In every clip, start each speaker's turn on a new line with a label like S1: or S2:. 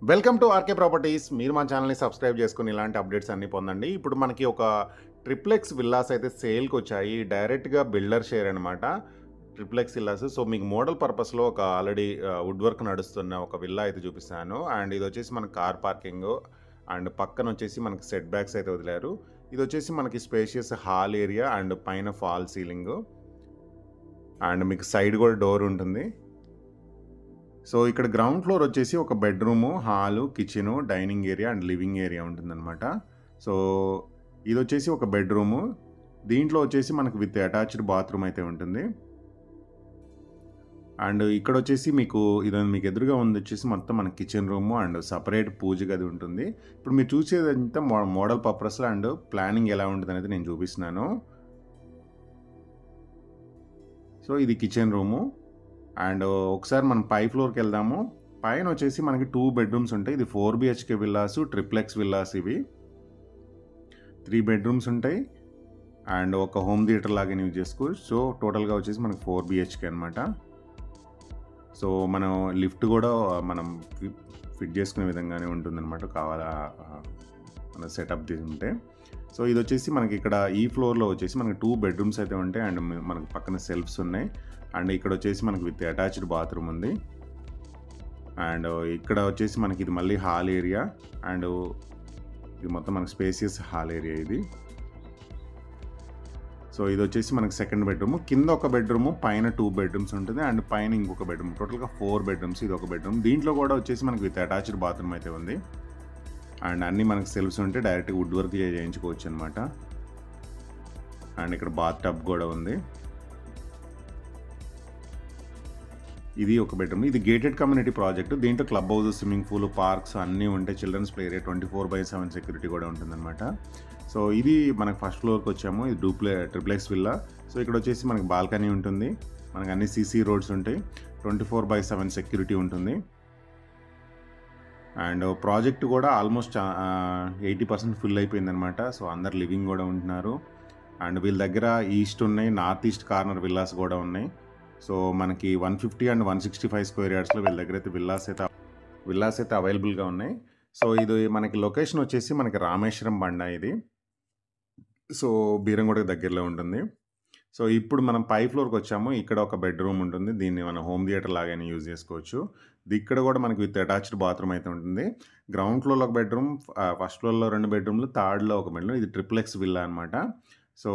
S1: Welcome to RK properties. మీరు మా ఛానల్‌ని సబ్స్క్రైబ్ చేసుకొని ఇలాంటి అప్డేట్స్ అన్నీ పొందండి. ఇప్పుడు మనకి ఒక ట్రిప్లెక్స్ విల్లాస్ అయితే సేల్‌కొచ్చాయి. డైరెక్ట్‌గా బిల్డర్ షేర్ అనమాట. Triplex villas. సో, మీకు మోడల్ పర్పస్‌లో ఒక ఆల్రెడీ వుడ్ వర్క్ నడుస్తున్న ఒక విల్లా అయితే చూపిస్తాను. అండ్ ఇదొచ్చేసి మనకి కార్ పార్కింగు. అండ్ పక్కనొచ్చేసి మనకి సెట్ బ్యాక్స్ అయితే వదిలారు. ఇదొచ్చేసి మనకి స్పేషియస్ హాల్ ఏరియా అండ్ పైన ఫాల్ సీలింగు. అండ్ మీకు సైడ్ కూడా డోర్ ఉంటుంది. సో, ఇక్కడ గ్రౌండ్ ఫ్లోర్ వచ్చేసి ఒక bedroom, hall, kitchen, dining area and living area ఉంటుందనమాట. సో, ఇదొచ్చేసి ఒక బెడ్‌రూము. దీంట్లో వచ్చేసి మనకు విత్ అటాచ్డ్ బాత్రూమ్ అయితే ఉంటుంది. అండ్ ఇక్కడొచ్చేసి మీకు ఎదురుగా ఉందొచ్చేసి మొత్తం మన కిచెన్ రూము అండ్ సెపరేట్ పూజ గది ఉంటుంది. ఇప్పుడు మీరు చూసేదంతా మోడల్ పర్పస్‌లో అండ్ ప్లానింగ్ ఎలా ఉంటదనేది నేను చూపిస్తున్నాను. సో, ఇది కిచెన్ రూము. అండ్ ఒకసారి మనం పై ఫ్లోర్‌కెళ్దాము. పైన వచ్చేసి మనకి 2 బెడ్‌రూమ్స్ ఉంటాయి. ఇది 4 బీహెచ్‌కే విల్లాసు, ట్రిప్లెక్స్ విల్లాస్ ఇవి. 3 బెడ్‌రూమ్స్ ఉంటాయి. అండ్ ఒక హోమ్ థియేటర్ లాగానే యూజ్ చేసుకోవచ్చు. సో, టోటల్‌గా వచ్చేసి మనకి 4 బీహెచ్‌కే అనమాట. సో, మనం లిఫ్ట్ కూడా మనం ఫిట్ చేసుకునే విధంగానే ఉంటుందనమాట. మన సెటప్ ఉంటే. సో, ఇదొచ్చేసి మనకి ఇక్కడ ఈ ఫ్లోర్‌లో వచ్చేసి మనకి 2 బెడ్‌రూమ్స్ అయితే ఉంటాయి. అండ్ మనకి పక్కన సెల్ఫ్స్ ఉన్నాయి. అండ్ ఇక్కడ వచ్చేసి మనకి విత్ అటాచ్డ్ బాత్రూమ్ ఉంది. అండ్ ఇక్కడ వచ్చేసి మనకి ఇది మళ్ళీ హాల్ ఏరియా. అండ్ ఇది మొత్తం మనకి స్పేసియస్ హాల్ ఏరియా ఇది. సో, ఇదొచ్చేసి మనకి సెకండ్ బెడ్‌రూమ్. కింద ఒక బెడ్‌రూమ్, పైన 2 బెడ్‌రూమ్స్ ఉంటుంది. అండ్ పైన ఇంకొక బెడ్‌రూమ్. టోటల్‌గా 4 బెడ్‌రూమ్స్. ఇది ఒక బెడ్‌రూమ్. దీంట్లో కూడా వచ్చేసి మనకి విత్ అటాచ్డ్ బాత్రూమ్ అయితే ఉంది. అండ్ అన్నీ మనకి సెల్ఫ్స్ ఉంటే డైరెక్ట్‌గా వుడ్ వర్క్ చేయించుకోవచ్చు అనమాట. అండ్ ఇక్కడ బాత్ టబ్ కూడా ఉంది. ఇది ఒక బెడ్‌రూమ్. ఇది గేటెడ్ కమ్యూనిటీ ప్రాజెక్ట్. దీంట్లో club house, swimming pool, parks అన్నీ ఉంటాయి. చిల్డ్రన్స్ ప్లే ఏరియా 24/7 సెక్యూరిటీ కూడా ఉంటుందన్నమాట. సో, ఇది మనకు ఫస్ట్ ఫ్లోర్‌కి వచ్చాము. ఇది ట్రిప్లెక్స్ విల్లా. సో, ఇక్కడ వచ్చేసి మనకి బాల్కనీ ఉంటుంది. మనకు అన్ని సీసీ రోడ్స్ ఉంటాయి. 24/7 సెక్యూరిటీ ఉంటుంది. అండ్ ప్రాజెక్ట్ కూడా ఆల్మోస్ట్ 80% ఫుల్ అయిపోయిందనమాట. సో, అందరు లివింగ్ కూడా ఉంటున్నారు. అండ్ వీళ్ళ దగ్గర ఈస్ట్ ఉన్నాయి, నార్త్ ఈస్ట్ కార్నర్ విల్లాస్ కూడా ఉన్నాయి. సో, మనకి 150 అండ్ 165 స్క్వేర్ యార్డ్స్‌లో వీళ్ళ దగ్గర అయితే విల్లాస్ అయితే అవైలబుల్‌గా ఉన్నాయి. సో, ఇది మనకి లొకేషన్ వచ్చేసి మనకి రామేశ్వరం బండ ఇది. సో, బీరంగూడకి దగ్గరలో ఉంటుంది. సో, ఇప్పుడు మనం పై ఫ్లోర్‌కి వచ్చాము. ఇక్కడ ఒక బెడ్‌రూమ్ ఉంటుంది. దీన్ని మనం హోమ్ థియేటర్ లాగానే యూజ్ చేసుకోవచ్చు. ఇక్కడ కూడా మనకి విత్ అటాచ్డ్ బాత్రూమ్ అయితే ఉంటుంది. గ్రౌండ్ ఫ్లోర్‌లో ఒక బెడ్‌రూమ్, ఫస్ట్ ఫ్లోర్‌లో 2 బెడ్‌రూమ్‌లు, థర్డ్‌లో ఒక బెడ్‌రూమ్. ఇది ట్రిప్లెక్స్ విల్లా అనమాట. సో,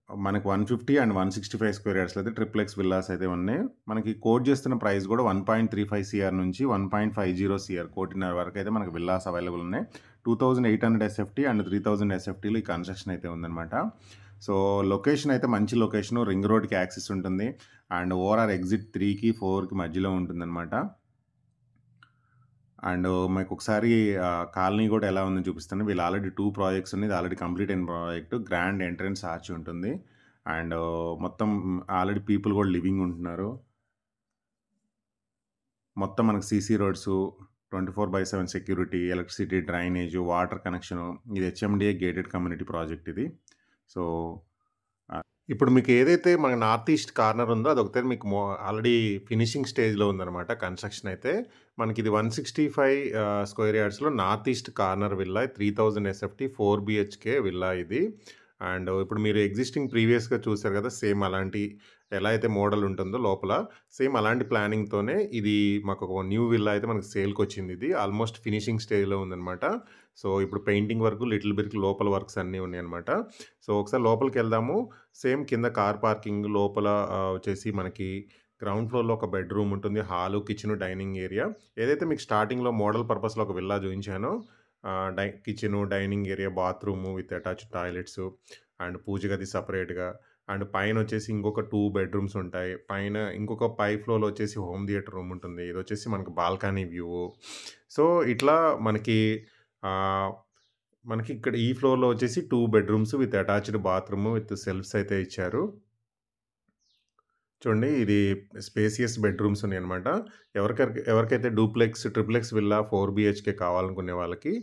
S1: మనకు 150 అండ్ 165 స్క్వేర్ యార్డ్స్‌లో అయితే ట్రిప్లెక్స్ విల్లాస్ అయితే ఉన్నాయి. మనకి కోట్ చేస్తున్న ప్రైస్ కూడా 1.35 సీఆర్ నుంచి 1.50 సీఆర్, 1.5 వరకు అయితే మనకు విల్లాస్ అవైలబుల్ ఉన్నాయి. 2800 ఎస్ఎఫ్టీ అండ్ 3000 ఎస్ఎఫ్టీలో ఈ కన్స్ట్రక్షన్ అయితే ఉందన్నమాట. సో, లొకేషన్ అయితే మంచి లొకేషను. రింగ్ రోడ్‌కి యాక్సెస్ ఉంటుంది. అండ్ ఓఆర్ఆర్ ఎగ్జిట్ 3కి, 4కి మధ్యలో ఉంటుందన్నమాట. అండ్ మీకు ఒకసారి కాలనీ కూడా ఎలా ఉందని చూపిస్తాను. వీళ్ళు ఆల్రెడీ 2 ప్రాజెక్ట్స్ ఉన్నాయి. ఇది ఆల్రెడీ కంప్లీట్ అయిన ప్రాజెక్ట్. గ్రాండ్ ఎంట్రన్స్ ఆర్చ్ ఉంటుంది. అండ్ మొత్తం ఆల్రెడీ పీపుల్ కూడా లివింగ్ ఉంటున్నారు. మొత్తం మనకు CC roads, 24/7 security, electricity, drainage, water connection. ఇది హెచ్ఎండిఏ గేటెడ్ కమ్యూనిటీ ప్రాజెక్ట్ ఇది. సో, ఇప్పుడు మీకు ఏదైతే మన నార్త్ ఈస్ట్ కార్నర్ ఉందో అదొకటే మీకు ఆల్రెడీ ఫినిషింగ్ స్టేజ్‌లో ఉందనమాట కన్స్ట్రక్షన్ అయితే. మనకి ఇది 165 స్క్వేర్ యార్డ్స్‌లో north east corner villa, 3000 SFT, 4 BHK villa ఇది. అండ్ ఇప్పుడు మీరు ఎగ్జిస్టింగ్ ప్రీవియస్‌గా చూసారు కదా! సేమ్ అలాంటి ఎలా అయితే మోడల్ ఉంటుందో లోపల, సేమ్ అలాంటి ప్లానింగ్‌తోనే ఇది మాకు ఒక న్యూ విల్లా అయితే మనకు సేల్‌కొచ్చింది ఇది. ఆల్మోస్ట్ ఫినిషింగ్ స్టేజ్‌లో ఉందనమాట. సో, ఇప్పుడు పెయింటింగ్ వర్క్, లిటిల్ బిట్ లోపల వర్క్స్ అన్నీ ఉన్నాయన్నమాట. సో, ఒకసారి లోపలికెళ్దాము. సేమ్ కింద కార్ పార్కింగ్, లోపల వచ్చేసి మనకి గ్రౌండ్ ఫ్లోర్‌లో ఒక బెడ్‌రూమ్ ఉంటుంది. Hall, kitchen, dining area. ఏదైతే మీకు స్టార్టింగ్‌లో మోడల్ పర్పస్‌లో ఒక విల్లా చూయించానో, kitchen, dining area, bathroom with attached toilets and పూజ గది సెపరేట్‌గా. అండ్ పైనొచ్చేసి ఇంకొక 2 బెడ్‌రూమ్స్ ఉంటాయి. పైన ఇంకొక పై ఫ్లోర్‌లో వచ్చేసి హోమ్ థియేటర్ రూమ్ ఉంటుంది. ఇదొచ్చేసి మనకు బాల్కనీ వ్యూ. సో, ఇట్లా ఆహ్, మనకి ఇక్కడ ఈ ఫ్లోర్‌లో వచ్చేసి 2 bedrooms with attached bathroom with shelves అయితే ఇచ్చారు. చూడండి, ఇది స్పేసియస్ బెడ్‌రూమ్స్ ఉన్నాయన్నమాట. ఎవరికైతే ట్రిప్లెక్స్ విల్లా 4 బీహెచ్‌కే కావాలనుకునే వాళ్ళకి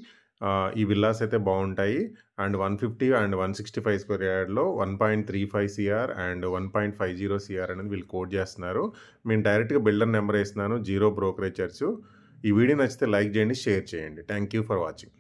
S1: ఈ విల్లాస్ అయితే బావుంటాయి. అండ్ 150 అండ్ 165 స్క్వేర్ యార్డ్‌లో 1.35 సీఆర్ అండ్ 1.50 సీఆర్ అనేది వీళ్ళు కోట్ చేస్తున్నారు. నేను డైరెక్ట్‌గా బిల్డర్ నంబర్ ఏస్తున్నాను. Zero brokerage charge. ఈ వీడియో నచ్చితే లైక్ చేయండి, షేర్ చేయండి. Thank you for watching.